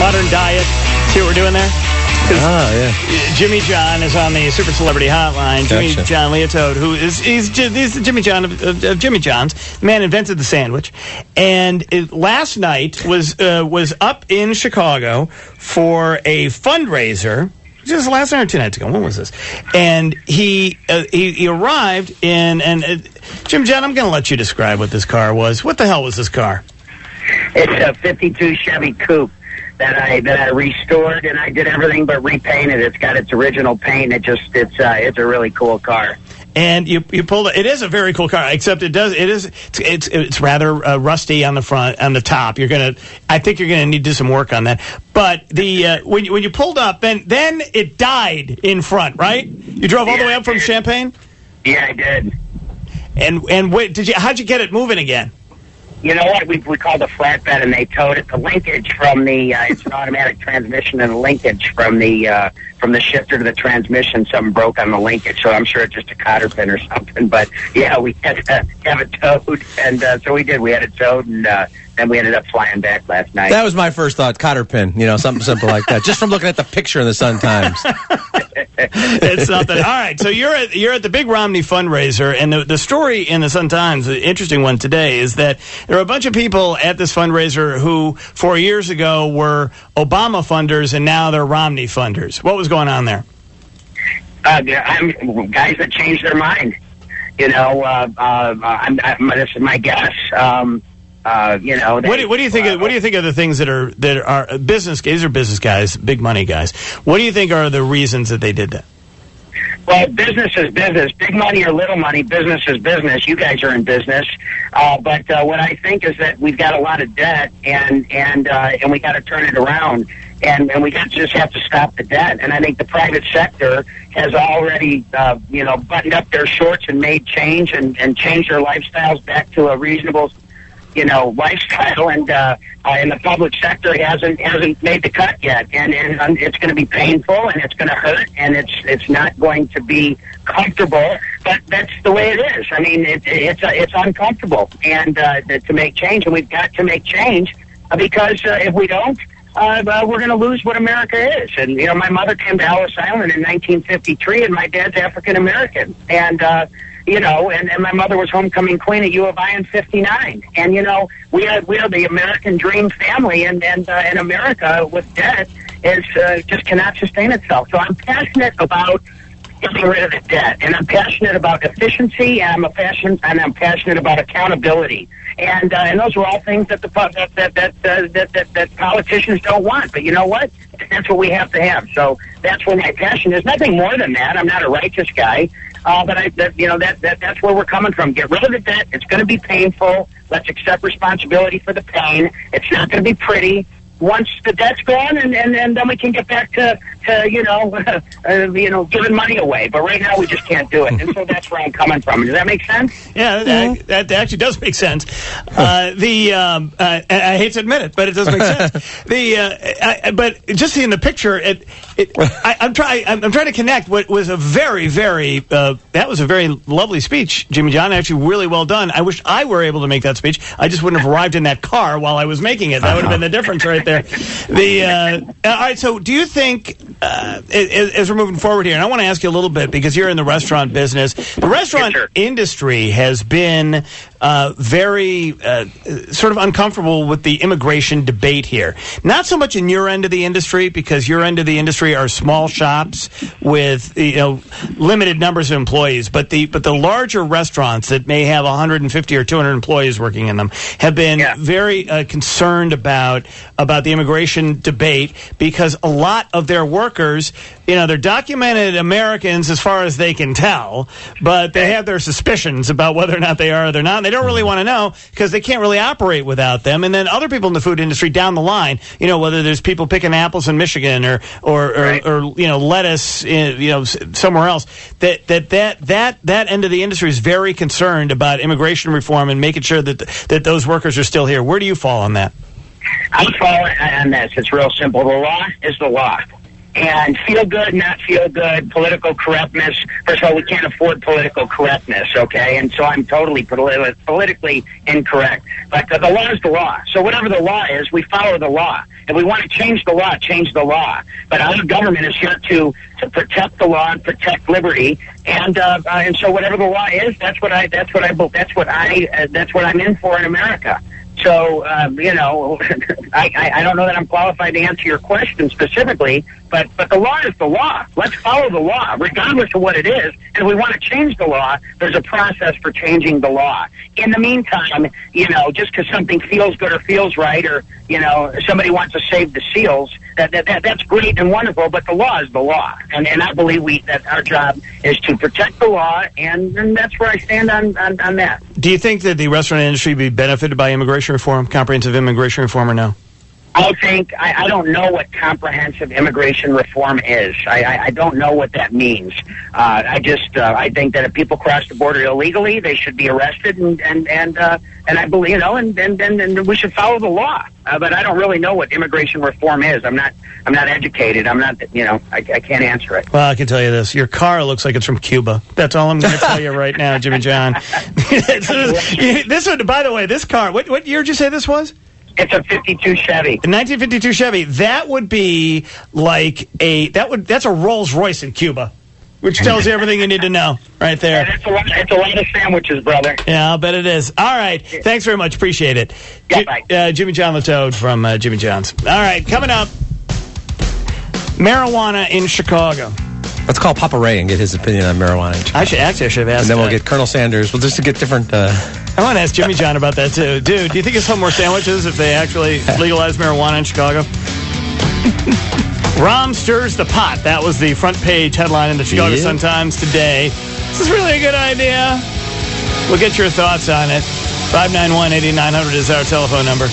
Modern Diet. See what we're doing there? Yeah. Jimmy John is on the Super Celebrity Hotline. Jimmy Gotcha. John Leotoad, who he's the Jimmy John of Jimmy John's. The man invented the sandwich. And last night was up in Chicago for a fundraiser. Just last night or 2 nights ago. When was this? And he arrived in, and Jim John, I'm going to let you describe what this car was. What the hell was this car? It's a 52 Chevy Coupe that I restored, and I did everything but repaint it. It's got its original paint. It's a really cool car. And you pulled it. It is a very cool car, except it's rather rusty on the front, on the top. I think you're gonna need to do some work on that. But when you pulled up, then it died in front, right? You drove all the way up from Champaign. Yeah, I did. And how'd you get it moving again? You know what? We called a flatbed, and they towed it. The linkage from the it's an automatic transmission, and the linkage from the shifter to the transmission, something broke on the linkage. So I'm sure it's just a cotter pin or something. But yeah, we had to have it towed, and so we did. We had it towed, and then we ended up flying back last night. That was my first thought, cotter pin, something simple like that. Just from looking at the picture in the Sun-Times. It's something. All right, so you're at the big Romney fundraiser, and the story in the Sun-Times, the interesting one today, is that there are a bunch of people at this fundraiser who 4 years ago were Obama funders, and now they're Romney funders. What was going on there? Guys that changed their mind. This is my guess. What do you think? What do you think of the things that are business? These are business guys, big money guys. What do you think are the reasons that they did that? Well, business is business. Big money or little money, business is business. You guys are in business, but what I think is that we've got a lot of debt, and we got to turn it around, and we just have to stop the debt. And I think the private sector has already, buttoned up their shorts and made change and changed their lifestyles back to a reasonable lifestyle, and the public sector hasn't made the cut yet, and it's going to be painful, and it's going to hurt, and it's not going to be comfortable, but that's the way it is. I mean, it's uncomfortable, and to make change, and we've got to make change, because if we don't, we're going to lose what America is. And my mother came to Ellis Island in 1953, and my dad's African American, and my mother was homecoming queen at U of I in '59. And, we are the American dream family, and America with debt just cannot sustain itself. So I'm passionate about getting rid of the debt, and I'm passionate about efficiency, and I'm passionate about accountability. And those are all things that that politicians don't want. But you know what? That's what we have to have. So that's where my passion is. Nothing more than that. I'm not a righteous guy. But that's where we're coming from. Get rid of the debt. It's going to be painful. Let's accept responsibility for the pain. It's not going to be pretty. Once the debt's gone, and then we can get back to giving money away. But right now we just can't do it, and so that's where I'm coming from. Does that make sense? Yeah, that actually does make sense. I hate to admit it, but it does make sense. But just seeing the picture, I'm trying to connect. What was a very, very that was a very lovely speech, Jimmy John. Actually, really well done. I wish I were able to make that speech. I just wouldn't have arrived in that car while I was making it. That would have been the difference right there. All right. So, do you think, as we're moving forward here, and I want to ask you a little bit because you're in the restaurant business. The restaurant industry has been very sort of uncomfortable with the immigration debate here. Not so much in your end of the industry, because your end of the industry are small shops with limited numbers of employees, but the larger restaurants that may have 150 or 200 employees working in them have been very concerned about the immigration debate, because a lot of their workers, they're documented Americans as far as they can tell, but they have their suspicions about whether or not they are or they're not. And they don't really want to know because they can't really operate without them. And then other people in the food industry down the line, whether there's people picking apples in Michigan or lettuce, somewhere else, that end of the industry is very concerned about immigration reform and making sure that those workers are still here. Where do you fall on that? I'm following on this. It's real simple. The law is the law. And feel good, not feel good, political correctness. First of all, we can't afford political correctness, okay? And so I'm totally politically incorrect. But the law is the law. So whatever the law is, we follow the law. If we want to change the law, change the law. But our government is here to protect the law and protect liberty. And so whatever the law is, that's what I'm in for in America. So, I don't know that I'm qualified to answer your question specifically, but the law is the law. Let's follow the law, regardless of what it is. And if we want to change the law, there's a process for changing the law. In the meantime, just because something feels good or feels right, or, somebody wants to save the seals, that's great and wonderful, but the law is the law. And I believe that our job is to protect the law, and that's where I stand on that. Do you think that the restaurant industry would be benefited by immigration reform, comprehensive immigration reform, or no? I don't know what comprehensive immigration reform is. I don't know what that means. I think that if people cross the border illegally, they should be arrested, and I believe, and we should follow the law. But I don't really know what immigration reform is. I'm not educated. I can't answer it. Well, I can tell you this: your car looks like it's from Cuba. That's all I'm going to tell you right now, Jimmy John. This one, by the way, this car. What year did you say this was? It's a 52 Chevy. A 1952 Chevy. That would be like that's a Rolls Royce in Cuba, which tells you everything you need to know right there. Yeah, it's a lot of sandwiches, brother. Yeah, I'll bet it is. All right. Thanks very much. Appreciate it. Yeah, bye. Jimmy John the Toad from Jimmy John's. All right, coming up, marijuana in Chicago. Let's call Papa Ray and get his opinion on marijuana. I should have asked. And then we'll get Colonel Sanders. We'll just get different... I want to ask Jimmy John about that, too. Dude, do you think it's sell more sandwiches if they actually legalize marijuana in Chicago? Rahm stirs the pot. That was the front page headline in the Chicago Sun-Times today. This is really a good idea. We'll get your thoughts on it. 591-8900 is our telephone number.